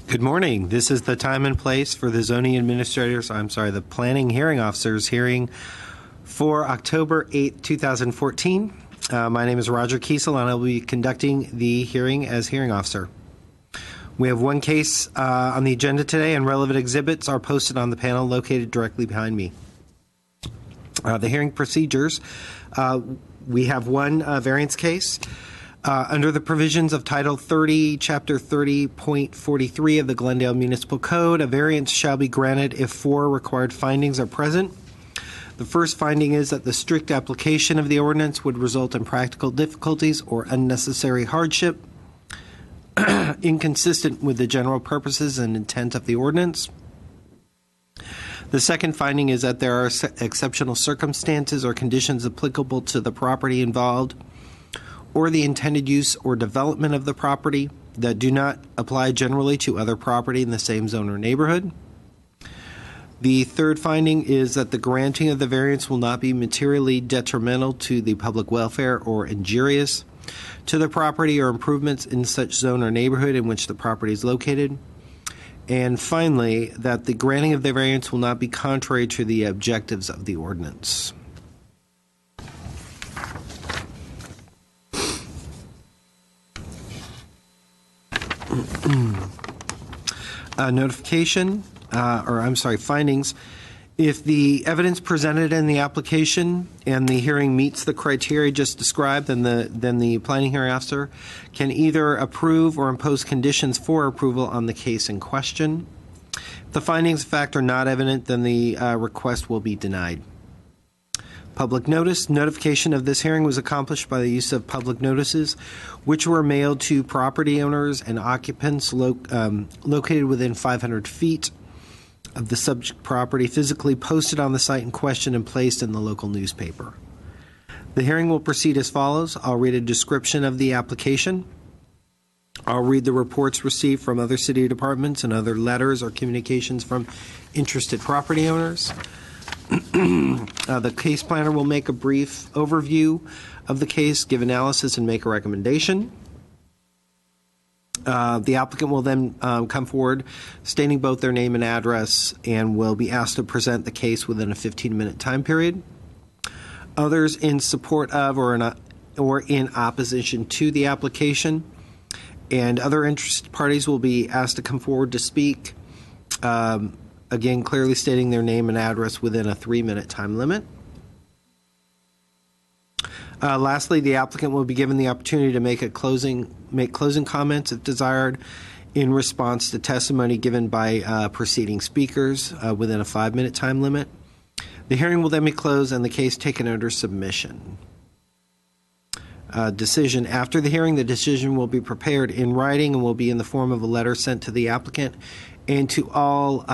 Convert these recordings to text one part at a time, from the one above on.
Good morning. This is the time and place for the the planning hearing officers hearing for October 8th, 2014. My name is Roger Kiesel, and I will be conducting the hearing as hearing officer. We have one case on the agenda today, and relevant exhibits are posted on the panel located directly behind me. The hearing procedures, we have one variance case. Under the provisions of Title 30, Chapter 30.43 of the Glendale Municipal Code, a variance shall be granted if four required findings are present. The first finding is that the strict application of the ordinance would result in practical difficulties or unnecessary hardship, inconsistent with the general purposes and intent of the ordinance. The second finding is that there are exceptional circumstances or conditions applicable to the property involved or the intended use or development of the property that do not apply generally to other property in the same zone or neighborhood. The third finding is that the granting of the variance will not be materially detrimental to the public welfare or injurious to the property or improvements in such zone or neighborhood in which the property is located. And finally, that the granting of the variance will not be contrary to the objectives of the ordinance. Findings. If the evidence presented in the application and the hearing meets the criteria just described, then the planning hearing officer can either approve or impose conditions for approval on the case in question. If the findings of fact are not evident, then the request will be denied. Public notice. Notification of this hearing was accomplished by the use of public notices, which were mailed to property owners and occupants located within 500 feet of the subject property, physically posted on the site in question and placed in the local newspaper. The hearing will proceed as follows. I'll read a description of the application. I'll read the reports received from other city departments and other letters or communications from interested property owners. The case planner will make a brief overview of the case, give analysis, and make a recommendation. The applicant will then come forward stating both their name and address and will be asked to present the case within a 15-minute time period. Others in support of or in opposition to the application and other interested parties will be asked to come forward to speak. Again, clearly stating their name and address within a 3-minute time limit. Lastly, the applicant will be given the opportunity to make closing comments if desired in response to testimony given by preceding speakers within a 5-minute time limit. The hearing will then be closed and the case taken under submission. Decision. After the hearing, the decision will be prepared in writing and will be in the form of a letter sent to the applicant and to all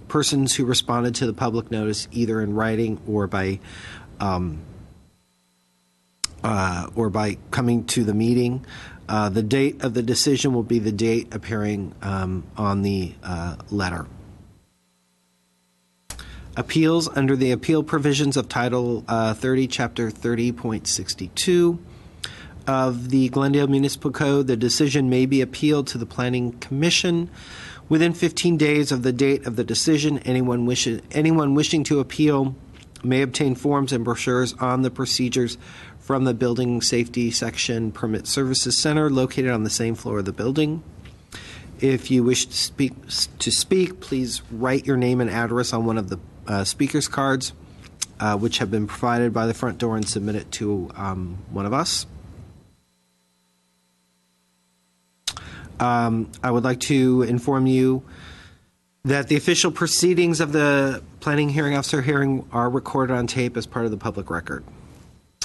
persons who responded to the public notice, either in writing or by coming to the meeting. The date of the decision will be the date appearing on the letter. Appeals. Under the appeal provisions of Title 30, Chapter 30.62 of the Glendale Municipal Code, the decision may be appealed to the Planning Commission within 15 days of the date of the decision. Anyone wishing to appeal may obtain forms and brochures on the procedures from the Building Safety Section Permit Services Center located on the same floor of the building. If you wish to speak, please write your name and address on one of the speaker's cards, which have been provided by the front door, and submit it to one of us. I would like to inform you that the official proceedings of the planning hearing officer hearing are recorded on tape as part of the public record.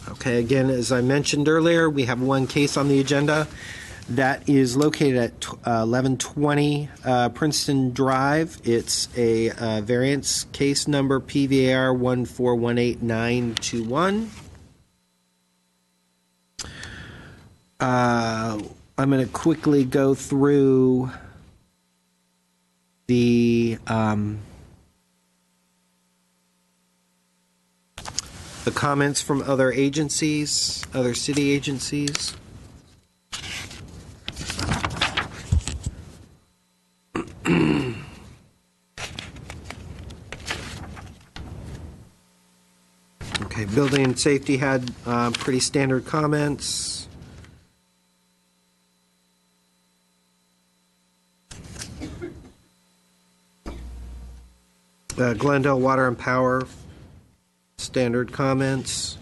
Okay, again, as I mentioned earlier, we have one case on the agenda that is located at 1120 Princeton Drive. It's a variance case number PVR 1418921. I'm going to quickly go through the comments from other agencies, other city agencies. Okay, building and safety had pretty standard comments. Glendale Water and Power, standard comments.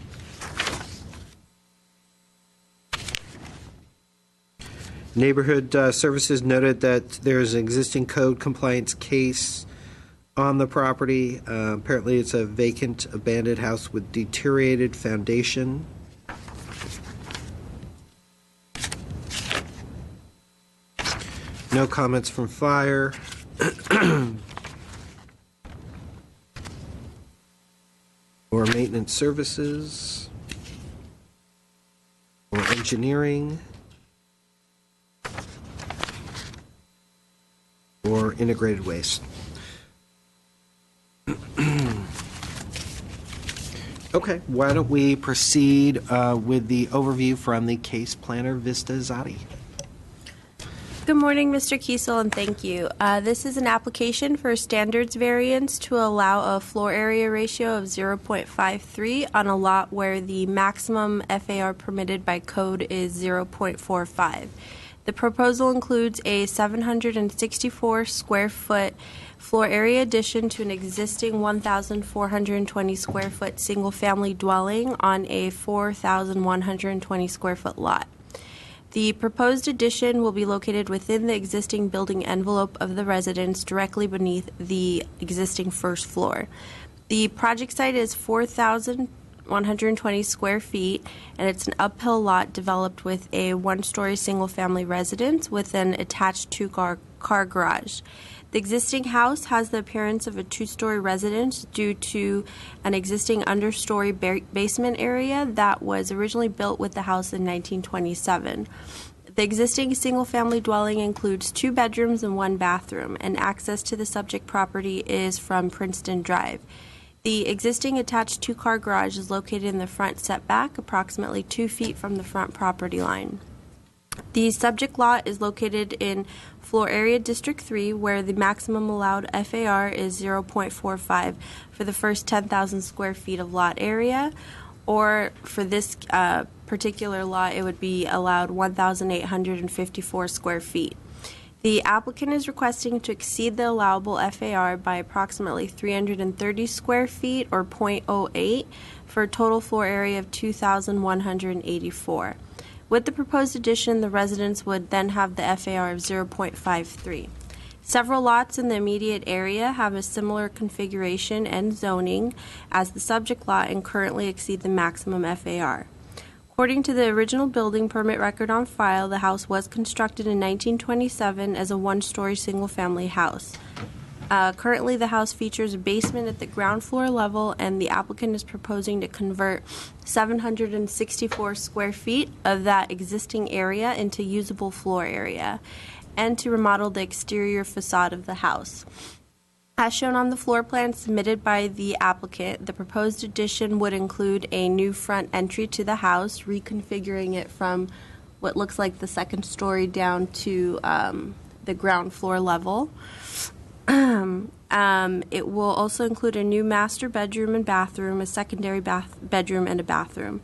Neighborhood Services noted that there is an existing code compliance case on the property. Apparently it's a vacant, abandoned house with deteriorated foundation. No comments from fire. Or maintenance services. Or engineering. Or integrated waste. Okay, why don't we proceed with the overview from the case planner, Vista Zadi. Good morning, Mr. Kiesel, and thank you. This is an application for standards variance to allow a floor area ratio of 0.53 on a lot where the maximum FAR permitted by code is 0.45. The proposal includes a 764 square foot floor area addition to an existing 1,420 square foot single family dwelling on a 4,120 square foot lot. The proposed addition will be located within the existing building envelope of the residence directly beneath the existing first floor. The project site is 4,120 square feet, and it's an uphill lot developed with a one-story single-family residence with an attached two-car garage. The existing house has the appearance of a two-story residence due to an existing understory basement area that was originally built with the house in 1927. The existing single-family dwelling includes 2 bedrooms and 1 bathroom, and access to the subject property is from Princeton Drive. The existing attached two-car garage is located in the front setback, approximately 2 feet from the front property line. The subject lot is located in Floor Area District 3, where the maximum allowed FAR is 0.45 for the first 10,000 square feet of lot area, or for this particular lot, it would be allowed 1,854 square feet. The applicant is requesting to exceed the allowable FAR by approximately 330 square feet, or 0.08, for a total floor area of 2,184. With the proposed addition, the residence would then have the FAR of 0.53. Several lots in the immediate area have a similar configuration and zoning as the subject lot and currently exceed the maximum FAR. According to the original building permit record on file, the house was constructed in 1927 as a one-story single-family house. Currently, the house features a basement at the ground floor level, and the applicant is proposing to convert 764 square feet of that existing area into usable floor area, and to remodel the exterior facade of the house. As shown on the floor plan submitted by the applicant, the proposed addition would include a new front entry to the house, reconfiguring it from what looks like the second story down to the ground floor level. It will also include a new master bedroom and bathroom, a secondary bedroom, and a bathroom.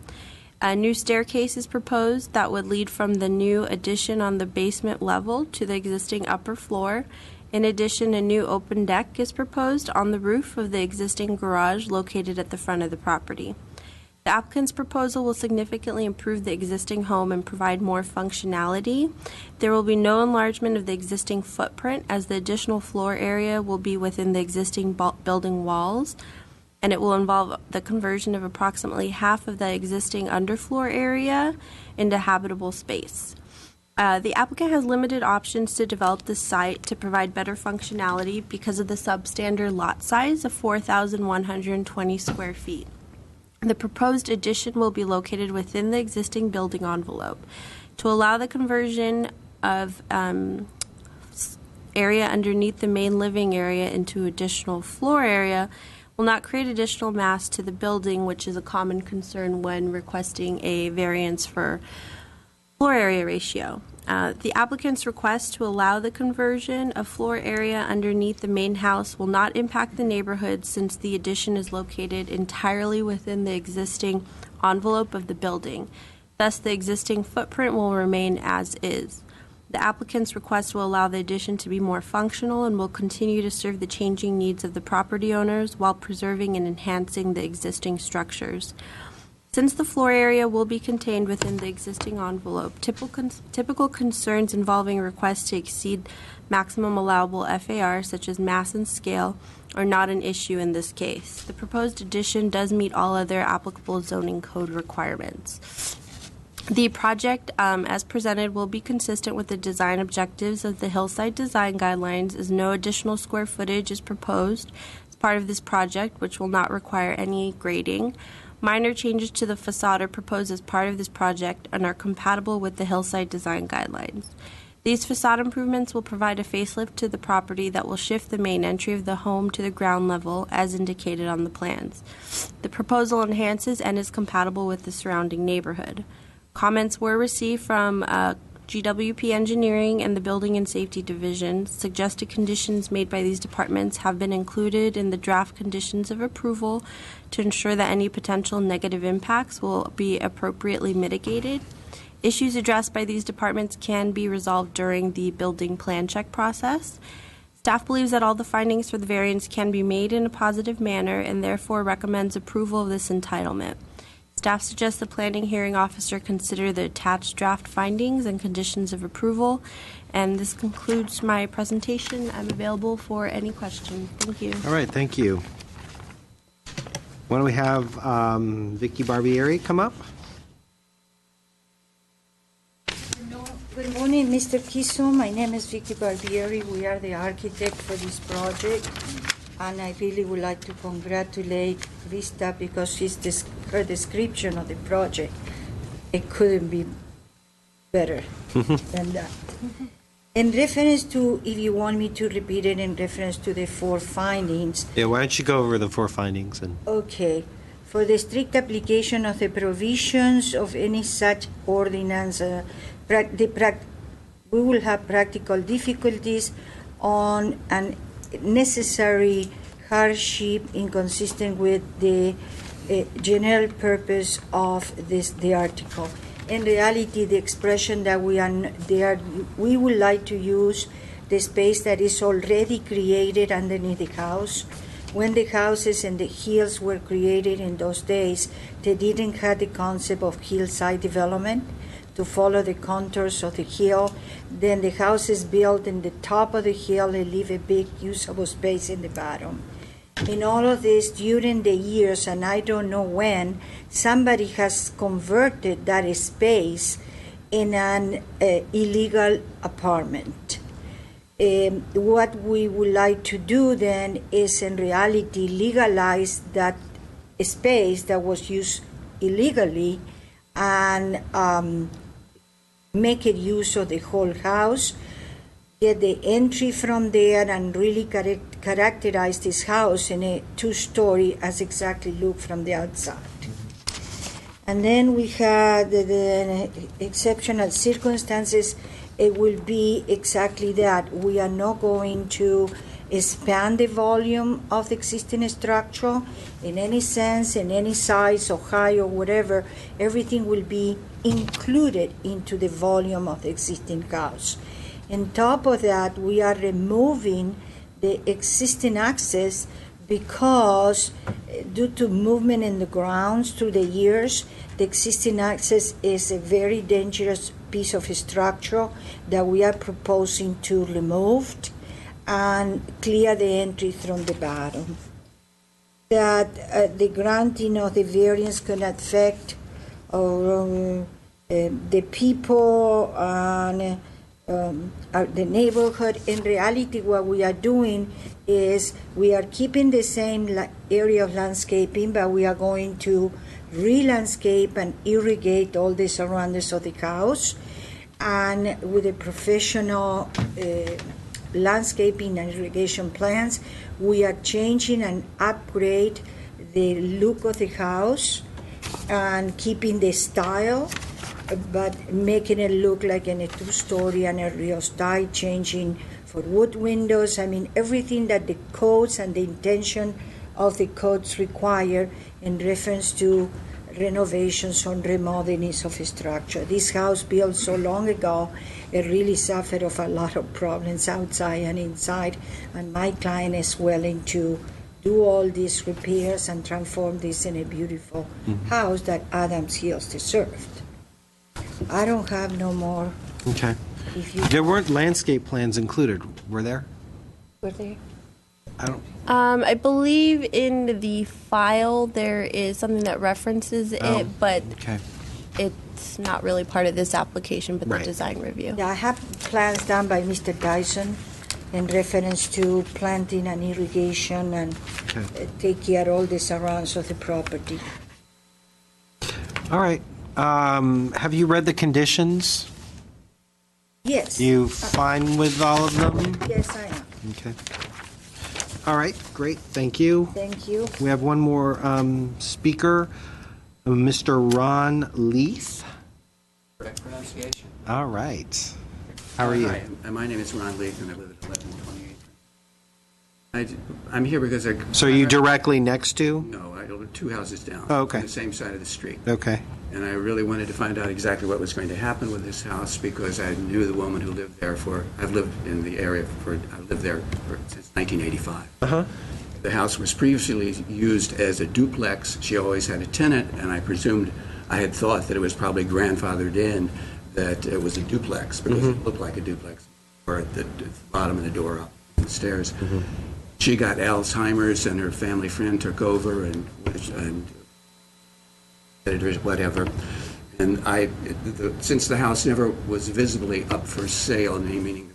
A new staircase is proposed that would lead from the new addition on the basement level to the existing upper floor. In addition, a new open deck is proposed on the roof of the existing garage located at the front of the property. The applicant's proposal will significantly improve the existing home and provide more functionality. There will be no enlargement of the existing footprint, as the additional floor area will be within the existing building walls, and it will involve the conversion of approximately half of the existing underfloor area into habitable space. The applicant has limited options to develop the site to provide better functionality because of the substandard lot size of 4,120 square feet. The proposed addition will be located within the existing building envelope. To allow the conversion of area underneath the main living area into additional floor area will not create additional mass to the building, which is a common concern when requesting a variance for Floor area ratio. The applicant's request to allow the conversion of floor area underneath the main house will not impact the neighborhood since the addition is located entirely within the existing envelope of the building. Thus, the existing footprint will remain as is. The applicant's request will allow the addition to be more functional and will continue to serve the changing needs of the property owners while preserving and enhancing the existing structures. Since the floor area will be contained within the existing envelope, typical concerns involving requests to exceed maximum allowable FAR, such as mass and scale, are not an issue in this case. The proposed addition does meet all other applicable zoning code requirements. The project, as presented, will be consistent with the design objectives of the Hillside Design Guidelines, as no additional square footage is proposed as part of this project, which will not require any grading. Minor changes to the facade are proposed as part of this project and are compatible with the Hillside Design Guidelines. These facade improvements will provide a facelift to the property that will shift the main entry of the home to the ground level as indicated on the plans. The proposal enhances and is compatible with the surrounding neighborhood. Comments were received from GWP Engineering and the Building and Safety Division. Suggested conditions made by these departments have been included in the draft conditions of approval to ensure that any potential negative impacts will be appropriately mitigated. Issues addressed by these departments can be resolved during the building plan check process. Staff believes that all the findings for the variance can be made in a positive manner and therefore recommends approval of this entitlement. Staff suggests the planning hearing officer consider the attached draft findings and conditions of approval. And this concludes my presentation. I'm available for any questions. Thank you. All right, thank you. Why don't we have Vicky Barbieri come up? Good morning, Mr. Kiso. My name is Vicky Barbieri. We are the architect for this project. And I really would like to congratulate Krista because her description of the project, it couldn't be better than that. In reference to, if you want me to repeat it, in reference to the 4 findings. Yeah, why don't you go over the 4 findings? Okay. For the strict application of the provisions of any such ordinance, we will have practical difficulties on an necessary hardship inconsistent with the general purpose of the article. In reality, the expression that we would like to use the space that is already created underneath the house. When the houses and the hills were created in those days, they didn't have the concept of hillside development to follow the contours of the hill. Then the house is built in the top of the hill and leave a big usable space in the bottom. In all of this, during the years, and I don't know when, somebody has converted that space in an illegal apartment. What we would like to do then is in reality legalize that space that was used illegally and make it use of the whole house, get the entry from there and really characterize this house in a 2-story as exactly look from the outside. And then we had the exceptional circumstances. It will be exactly that. We are not going to expand the volume of the existing structure in any sense, in any size or height or whatever. Everything will be included into the volume of the existing house. On top of that, we are removing the existing access because due to movement in the grounds through the years, the existing access is a very dangerous piece of structure that we are proposing to remove and clear the entry from the bottom. That the granting of the variance can affect the people and the neighborhood. In reality, what we are doing is we are keeping the same area of landscaping, but we are going to re-landscape and irrigate all the surroundings of the house. And with the professional landscaping and irrigation plans, we are changing and upgrade the look of the house and keeping the style but making it look like in a two-story and a real style, changing for wood windows. I mean, everything that the codes and the intention of the codes require in reference to renovations or remodelings of a structure. This house built so long ago, it really suffered of a lot of problems outside and inside, and my client is willing to do all these repairs and transform this in a beautiful house that Adams Hills deserved. I don't have no more. Okay. If you There weren't landscape plans included, were there? were there. I don't. I believe in the file there is something that references Oh, it, but Okay. it's not really part of this application, but Right. the design review. Yeah, I have plans done by Mr. Dyson in reference to planting and irrigation and Okay. take care all the surrounds of the property. All right. Have you read the conditions? Yes. You fine with all of them? Yes, I am. Okay. All right, great, thank you. Thank you. We have one more speaker, Mr. Ron Leith. Correct pronunciation. All right. How are you? Hi, my name is Ron Leith, and I live at 1128. I'm here because I... So are you directly next to? No, I live 2 houses down. Oh, okay. On the same side of the street. Okay. And I really wanted to find out exactly what was going to happen with this house because I knew the woman who lived there I've lived in the area I've lived there since 1985. Uh-huh. The house was previously used as a duplex. She always had a tenant, and I had thought that it was probably grandfathered in, that it was a duplex because it looked like a duplex, or at the bottom of the door up the stairs. She got Alzheimer's, and her family friend took over, and whatever. And since the house never was visibly up for sale, meaning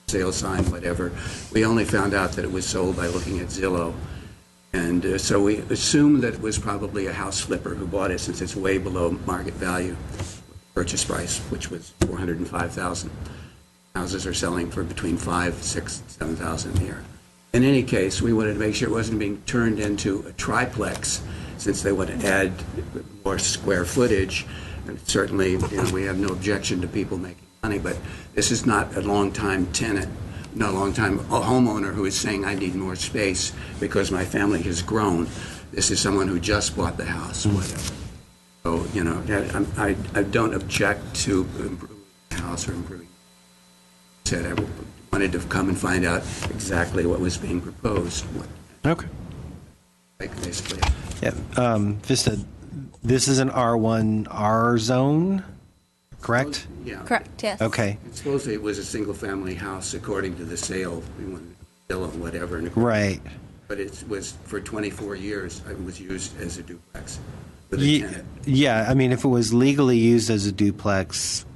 sale sign, whatever, we only found out that it was sold by looking at Zillow. And so we assumed that it was probably a house flipper who bought it since it's way below market value purchase price, which was $405,000. Houses are selling for between $5,000, $6,000, $7,000 a year. In any case, we wanted to make sure it wasn't being turned into a triplex, since they want to add more square footage. And certainly, we have no objection to people making money, but this is not a long-time tenant, no long-time homeowner who is saying, I need more space because my family has grown. This is someone who just bought the house, whatever. So, I don't object to improving the house or improving. I wanted to come and find out exactly what was being proposed. Okay. Basically. Yeah, Vista, this is an R1R zone, correct? Yeah. Correct, yes. Okay, Supposedly it was a single-family house according to the sale, bill and whatever. right. But it was, for 24 years, it was used as a duplex with a Ye- tenant. Yeah, I mean, if it was legally used as a duplex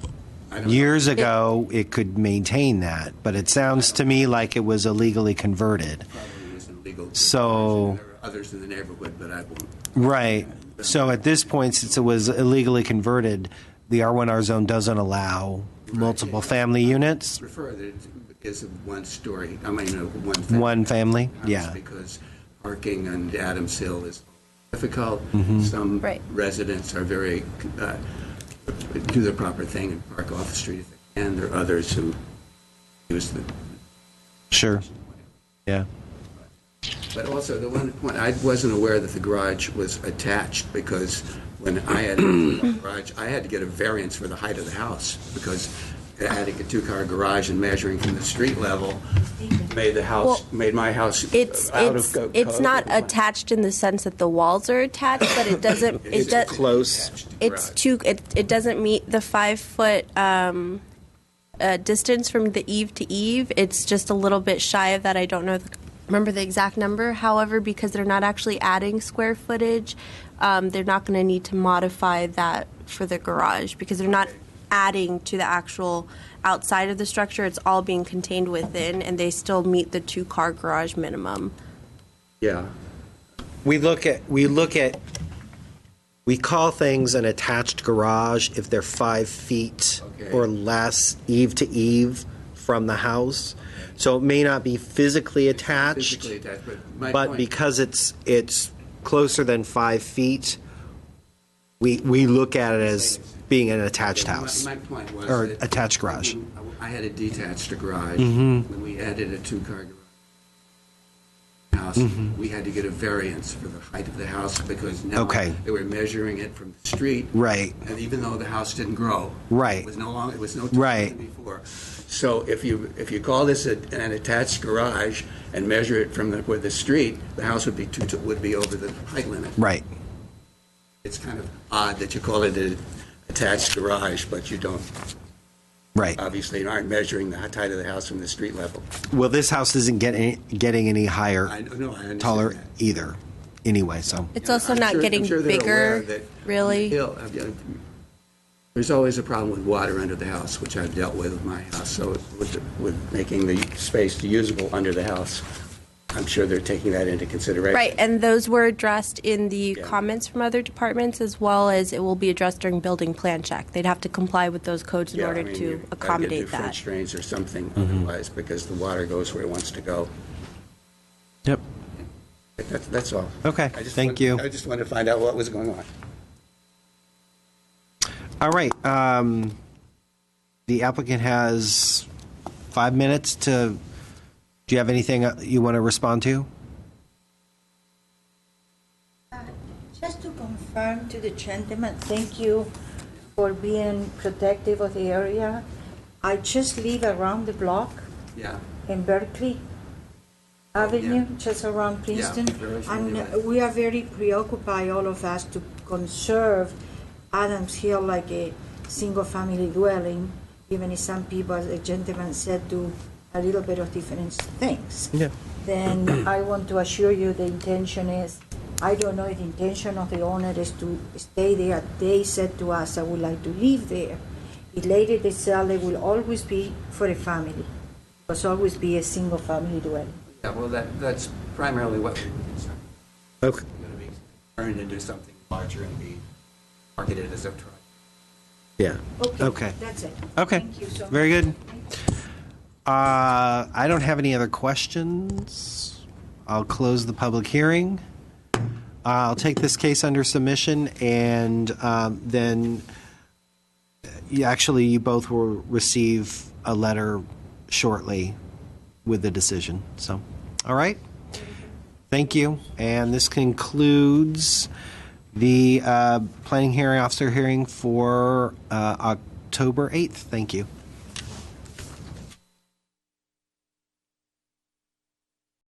I don't know. years ago, it could maintain that, but it sounds to me like it was illegally converted. Probably wasn't legal. So- There are others in the neighborhood, but I won't. Right. So at this point, since it was illegally converted, the R1R zone doesn't allow multiple family units? Prefer that it is a one-story, one family. One family? House, Yeah. because parking on Adams Hill is difficult. Some Right. residents are very, do the proper thing and park off the street if they can. There are others who use the. Sure. Yeah. But also, the one point, I wasn't aware that the garage was attached, because when I had the garage, I had to get a variance for the height of the house, because I had to get a two-car garage, and measuring from the street level made my house It's out it's of it's code. not attached in the sense that the walls are attached, but it doesn't It's Close. it's too it doesn't meet the 5-foot distance from the eave to eave. It's just a little bit shy of that. I don't remember the exact number. However, because they're not actually adding square footage, they're not going to need to modify that for the garage, because they're not adding to the actual outside of the structure. It's all being contained within, and they still meet the 2-car garage minimum. Yeah. We call things an attached garage if they're 5 feet Okay. or less eave to eave from the house. So it may not be physically attached, Physically attached, but my but point, because it's closer than 5 feet, we look at it as being an attached house My point was or that attached garage. I had a detached garage. Mm-hmm. When we added a two-car garage house, we had to get a variance for the height of the house because now Okay. they were measuring it from the street. Right. And even though the house didn't grow. Right. It was no taller Right. than before. So if you call this an attached garage and measure it from where the street, the house would be over the height limit. Right. It's kind of odd that you call it an attached garage, but you don't. Right. Obviously, you aren't measuring the height of the house from the street level. Well, this house isn't getting any higher, I understand taller that. either. Anyway, so It's also I'm not sure- getting I'm sure they're aware bigger, that really. on the hill, there's always a problem with water under the house, which I've dealt with my house. So with making the space usable under the house, I'm sure they're taking that into consideration. Right, and those were addressed in the Yeah. comments from other departments, as well as it will be addressed during building plan check. They'd have to comply with those codes in Yeah, order I mean, to you've gotta get accommodate new that. French drains or something otherwise, because the water goes where it wants to go. yep. That's all. Okay, I just thank want- you. I just wanted to find out what was going on. All right. The applicant has 5 minutes to. Do you have anything you want to respond to? Just to confirm to the gentleman, thank you for being protective of the area. I just live around the block Yeah. in Berkeley Avenue, just around Princeton. very familiar. And we are very preoccupied, all of us, to conserve Adams Hill like a single-family dwelling, even if some people, as the gentleman said, do a little bit of different things. Yeah. Then I want to assure you the intention is, I don't know if the intention of the owner is to stay there. They said to us, I would like to live there. If later they sell, it will always be for a family. It will always be a single-family dwelling. Yeah, well, that's primarily what we're concerned. Okay. It's going to be turned into something larger and be marketed as a truck. Yeah. Okay. That's it. Okay. Thank you so much. Very good. Thank you. I don't have any other questions. I'll close the public hearing. I'll take this case under submission, and then you both will receive a letter shortly with the decision. So, all right. Thank you. And this concludes the planning hearing officer hearing for October 8th. Thank you.